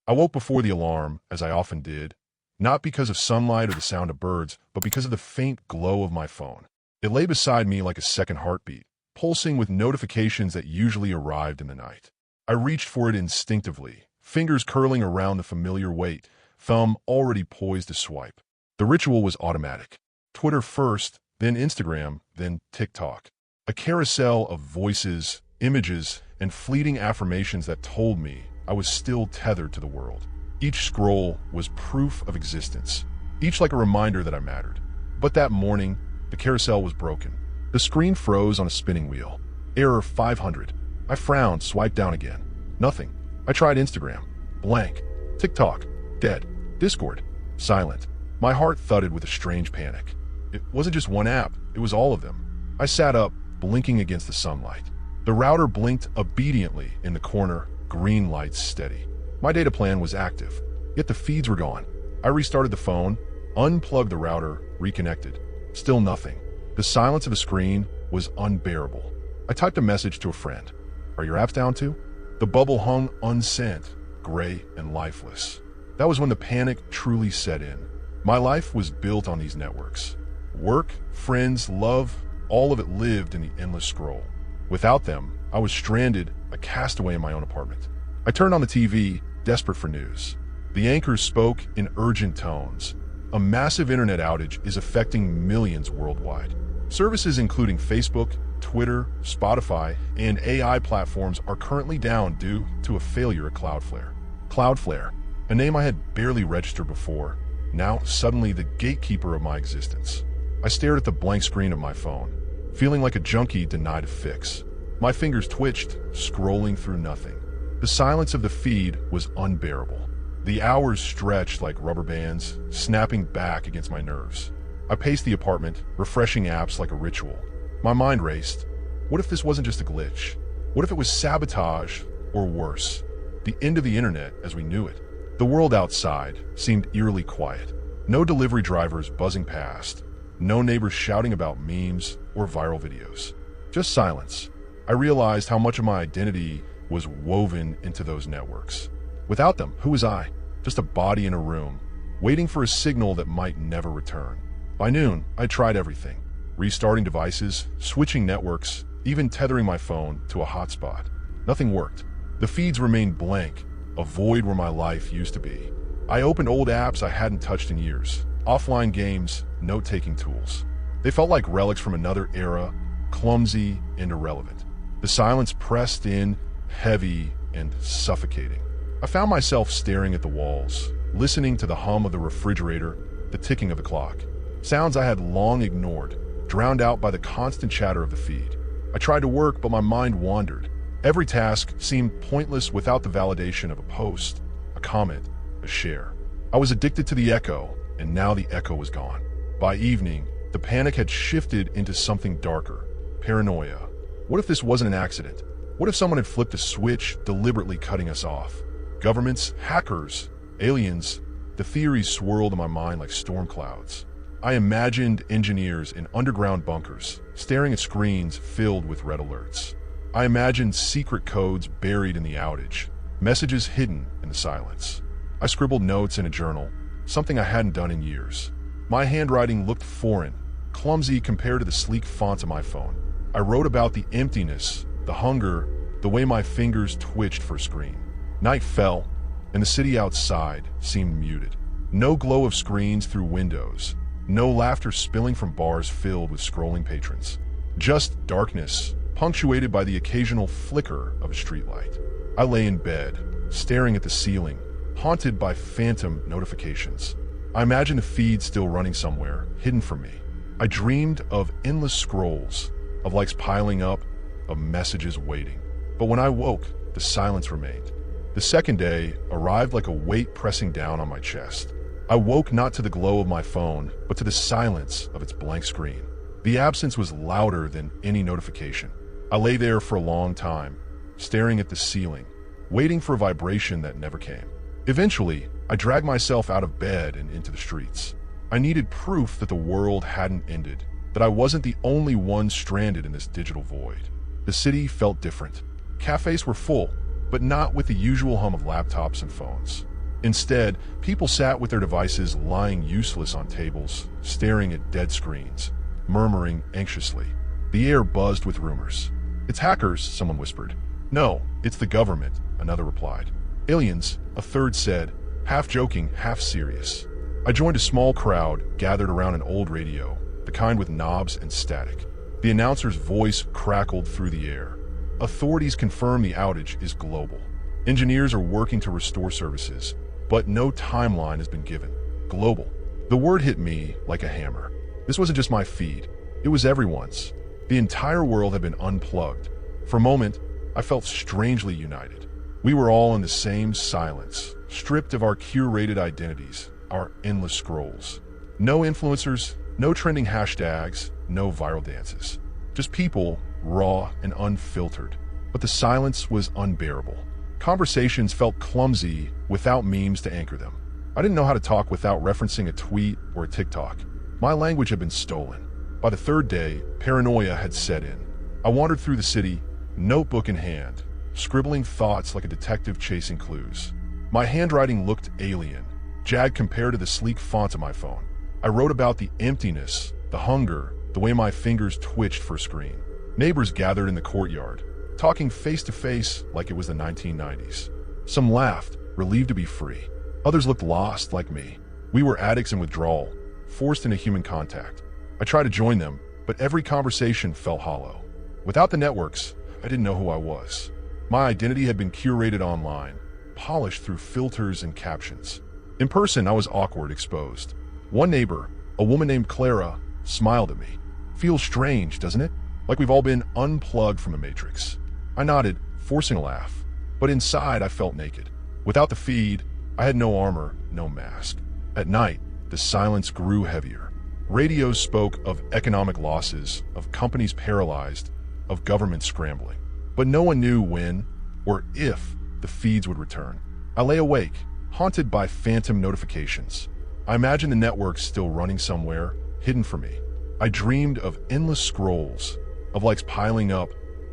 I woke before the alarm, as I often did, not because of sunlight or the sound of birds, but because of the faint glow of my phone. It lay beside me like a second heartbeat, pulsing with notifications that usually arrived in the night. I reached for it instinctively, fingers curling around the familiar weight, thumb already poised to swipe. The ritual was automatic. Twitter first, then Instagram, then TikTok. A carousel of voices, images, and fleeting affirmations that told me I was still tethered to the world. Each scroll was proof of existence, each like a reminder that I mattered. But that morning, the carousel was broken. The screen froze on a spinning wheel. Error 500. I frowned, swiped down again. Nothing. I tried Instagram. Blank. TikTok. Dead. Discord. Silent. My heart thudded with a strange panic. It wasn't just one app, it was all of them. I sat up, blinking against the sunlight. The router blinked obediently in the corner, green lights steady. My data plan was active, yet the feeds were gone. I restarted the phone, unplugged the router, reconnected. Still nothing. The silence of the screen was unbearable. I typed a message to a friend. Are your apps down too? The bubble hung unsent, gray and lifeless. That was when the panic truly set in. My life was built on these networks. Work, friends, love, all of it lived in the endless scroll. Without them, I was stranded, a castaway in my own apartment. I turned on the TV, desperate for news. The anchors spoke in urgent tones. A massive internet outage is affecting millions worldwide. Services including Facebook, Twitter, Spotify, and AI platforms are currently down due to a failure at Cloudflare. Cloudflare, a name I had barely registered before, now suddenly the gatekeeper of my existence. I stared at the blank screen of my phone, feeling like a junkie denied a fix. My fingers twitched, scrolling through nothing. The silence of the feed was unbearable. The hours stretched like rubber bands, snapping back against my nerves. I paced the apartment, refreshing apps like a ritual. My mind raced. What if this wasn't just a glitch? What if it was sabotage, or worse, the end of the internet as we knew it? The world outside seemed eerily quiet. No delivery drivers buzzing past. No neighbors shouting about memes or viral videos. Just silence. I realized how much of my identity was woven into those networks. Without them, who was I? Just a body in a room, waiting for a signal that might never return. By noon, I tried everything. Restarting devices, switching networks, even tethering my phone to a hotspot. Nothing worked. The feeds remained blank, a void where my life used to be. I opened old apps I hadn't touched in years, offline games, note-taking tools. They felt like relics from another era, clumsy and irrelevant. The silence pressed in, heavy and suffocating. I found myself staring at the walls, listening to the hum of the refrigerator, the ticking of the clock. Sounds I had long ignored, drowned out by the constant chatter of the feed. I tried to work, but my mind wandered. Every task seemed pointless without the validation of a post, a comment, a share. I was addicted to the echo, and now the echo was gone. By evening, the panic had shifted into something darker, paranoia. What if this wasn't an accident? What if someone had flipped a switch, deliberately cutting us off? Governments, hackers, aliens. The theories swirled in my mind like storm clouds. I imagined engineers in underground bunkers, staring at screens filled with red alerts. I imagined secret codes buried in the outage, messages hidden in the silence. I scribbled notes in a journal, something I hadn't done in years. My handwriting looked foreign, clumsy compared to the sleek fonts of my phone. I wrote about the emptiness, the hunger, the way my fingers twitched for a screen. Night fell, and the city outside seemed muted. No glow of screens through windows, no laughter spilling from bars filled with scrolling patrons. Just darkness, punctuated by the occasional flicker of a streetlight. I lay in bed, staring at the ceiling, haunted by phantom notifications. I imagined the feed still running somewhere, hidden from me. I dreamed of endless scrolls, of likes piling up, of messages waiting. But when I woke, the silence remained. The second day arrived like a weight pressing down on my chest. I woke not to the glow of my phone, but to the silence of its blank screen. The absence was louder than any notification. I lay there for a long time, staring at the ceiling, waiting for a vibration that never came. Eventually, I dragged myself out of bed and into the streets. I needed proof that the world hadn't ended, that I wasn't the only one stranded in this digital void. The city felt different. Cafes were full, but not with the usual hum of laptops and phones. Instead, people sat with their devices lying useless on tables, staring at dead screens, murmuring anxiously. The air buzzed with rumors. "It's hackers," someone whispered. "No, it's the government," another replied. "Aliens," a third said, half joking, half serious. I joined a small crowd gathered around an old radio, the kind with knobs and static. The announcer's voice crackled through the air. "Authorities confirm the outage is global. Engineers are working to restore services, but no timeline has been given. Global." The word hit me like a hammer. This wasn't just my feed. It was everyone's. The entire world had been unplugged. For a moment, I felt strangely united. We were all in the same silence, stripped of our curated identities, our endless scrolls. No influencers, no trending hashtags, no viral dances. Just people, raw and unfiltered. But the silence was unbearable. Conversations felt clumsy without memes to anchor them. I didn't know how to talk without referencing a tweet or a TikTok. My language had been stolen. By the third day, paranoia had set in. I wandered through the city, notebook in hand, scribbling thoughts like a detective chasing clues. My handwriting looked alien, jagged compared to the sleek font of my phone. I wrote about the emptiness, the hunger, the way my fingers twitched for a screen. Neighbors gathered in the courtyard, talking face to face like it was the 1990s. Some laughed, relieved to be free. Others looked lost like me. We were addicts in withdrawal, forced into human contact. I tried to join them, but every conversation felt hollow. Without the networks, I didn't know who I was. My identity had been curated online, polished through filters and captions. In person, I was awkward, exposed. One neighbor, a woman named Clara, smiled at me. "Feels strange, doesn't it? Like we've all been unplugged from the Matrix." I nodded, forcing a laugh. But inside, I felt naked. Without the feed, I had no armor, no mask. At night, the silence grew heavier. Radios spoke of economic losses, of companies paralyzed, of governments scrambling. But no one knew when or if the feeds would return. I lay awake, haunted by phantom notifications. I imagined the network still running somewhere, hidden from me. I dreamed of endless scrolls, of likes piling up,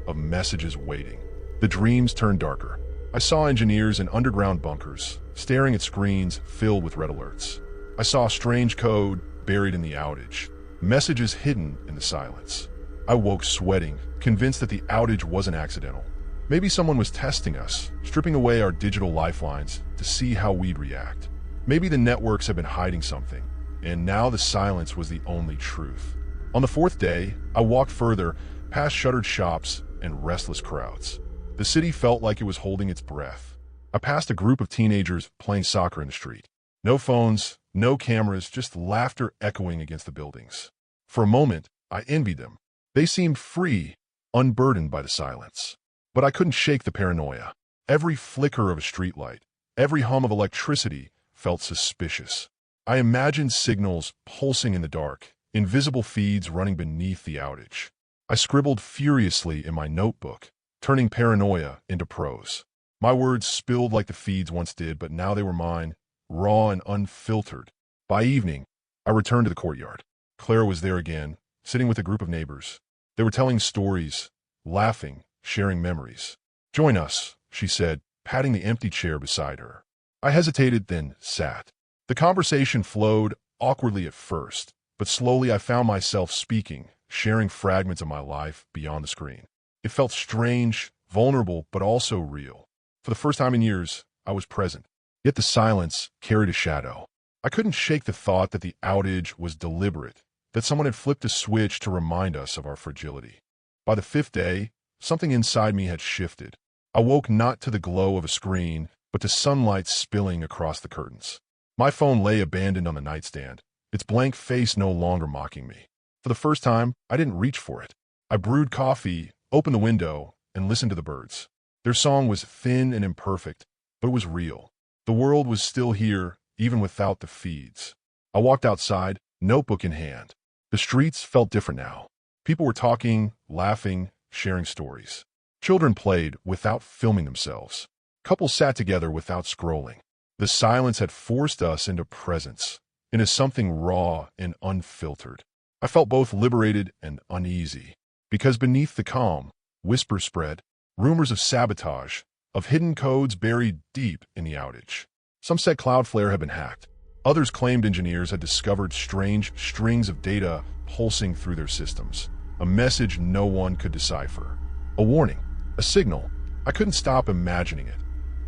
of messages waiting. The dreams turned darker. I saw engineers in underground bunkers, staring at screens filled with red alerts. I saw strange code buried in the outage, messages hidden in the silence. I woke sweating, convinced that the outage wasn't accidental. Maybe someone was testing us, stripping away our digital lifelines to see how we'd react. Maybe the networks had been hiding something, and now the silence was the only truth. On the fourth day, I walked further, past shuttered shops and restless crowds. The city felt like it was holding its breath. I passed a group of teenagers playing soccer in the street. No phones, no cameras, just laughter echoing against the buildings. For a moment, I envied them. They seemed free, unburdened by the silence. But I couldn't shake the paranoia. Every flicker of a streetlight, every hum of electricity felt suspicious. I imagined signals pulsing in the dark, invisible feeds running beneath the outage. I scribbled furiously in my notebook, turning paranoia into prose. My words spilled like the feeds once did, but now they were mine, raw and unfiltered. By evening, I returned to the courtyard. Clara was there again, sitting with a group of neighbors. They were telling stories, laughing, sharing memories. "Join us," she said, patting the empty chair beside her. I hesitated, then sat. The conversation flowed awkwardly at first, but slowly I found myself speaking, sharing fragments of my life beyond the screen. It felt strange, vulnerable, but also real. For the first time in years, I was present. Yet the silence carried a shadow. I couldn't shake the thought that the outage was deliberate, that someone had flipped a switch to remind us of our fragility. By the fifth day, something inside me had shifted. I woke not to the glow of a screen, but to sunlight spilling across the curtains. My phone lay abandoned on the nightstand, its blank face no longer mocking me. For the first time, I didn't reach for it. I brewed coffee, opened the window, and listened to the birds. Their song was thin and imperfect, but it was real. The world was still here, even without the feeds. I walked outside, notebook in hand. The streets felt different now. People were talking, laughing, sharing stories. Children played without filming themselves. Couples sat together without scrolling. The silence had forced us into presence, into something raw and unfiltered. I felt both liberated and uneasy, because beneath the calm, whispers spread, rumors of sabotage, of hidden codes buried deep in the outage. Some said Cloudflare had been hacked. Others claimed engineers had discovered strange strings of data pulsing through their systems. A message no one could decipher. A warning. A signal. I couldn't stop imagining it.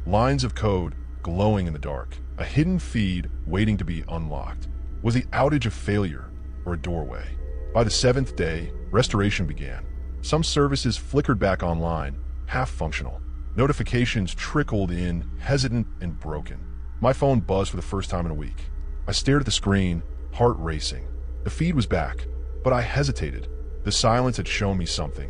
Lines of code glowing in the dark. A hidden feed waiting to be unlocked. Was the outage a failure or a doorway? By the 7th day, restoration began. Some services flickered back online, half functional. Notifications trickled in, hesitant and broken. My phone buzzed for the first time in a week. I stared at the screen, heart racing. The feed was back, but I hesitated. The silence had shown me something.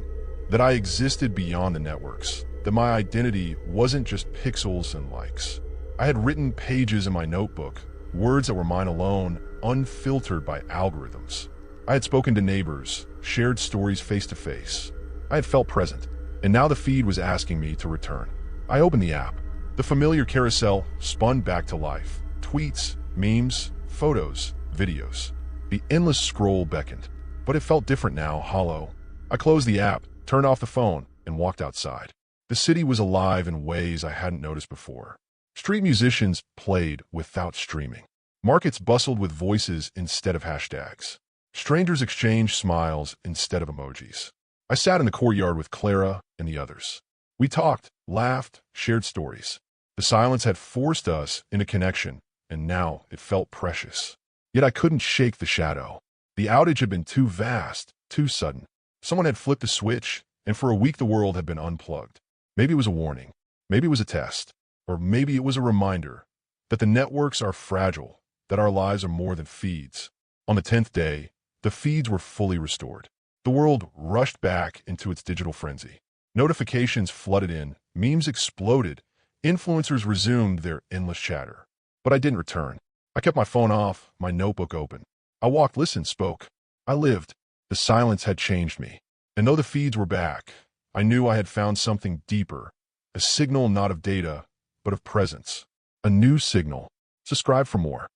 That I existed beyond the networks. That my identity wasn't just pixels and likes. I had written pages in my notebook, words that were mine alone, unfiltered by algorithms. I had spoken to neighbors, shared stories face to face. I had felt present, and now the feed was asking me to return. I opened the app. The familiar carousel spun back to life. Tweets, memes, photos, videos. The endless scroll beckoned, but it felt different now, hollow. I closed the app, turned off the phone, and walked outside. The city was alive in ways I hadn't noticed before. Street musicians played without streaming. Markets bustled with voices instead of hashtags. Strangers exchanged smiles instead of emojis. I sat in the courtyard with Clara and the others. We talked, laughed, shared stories. The silence had forced us into connection, and now it felt precious. Yet I couldn't shake the shadow. The outage had been too vast, too sudden. Someone had flipped a switch, and for a week the world had been unplugged. Maybe it was a warning. Maybe it was a test. Or maybe it was a reminder that the networks are fragile, that our lives are more than feeds. On the 10th day, the feeds were fully restored. The world rushed back into its digital frenzy. Notifications flooded in, memes exploded, influencers resumed their endless chatter. But I didn't return. I kept my phone off, my notebook open. I walked, listened, spoke. I lived. The silence had changed me. And though the feeds were back, I knew I had found something deeper, a signal not of data, but of presence. A new signal. Subscribe for more.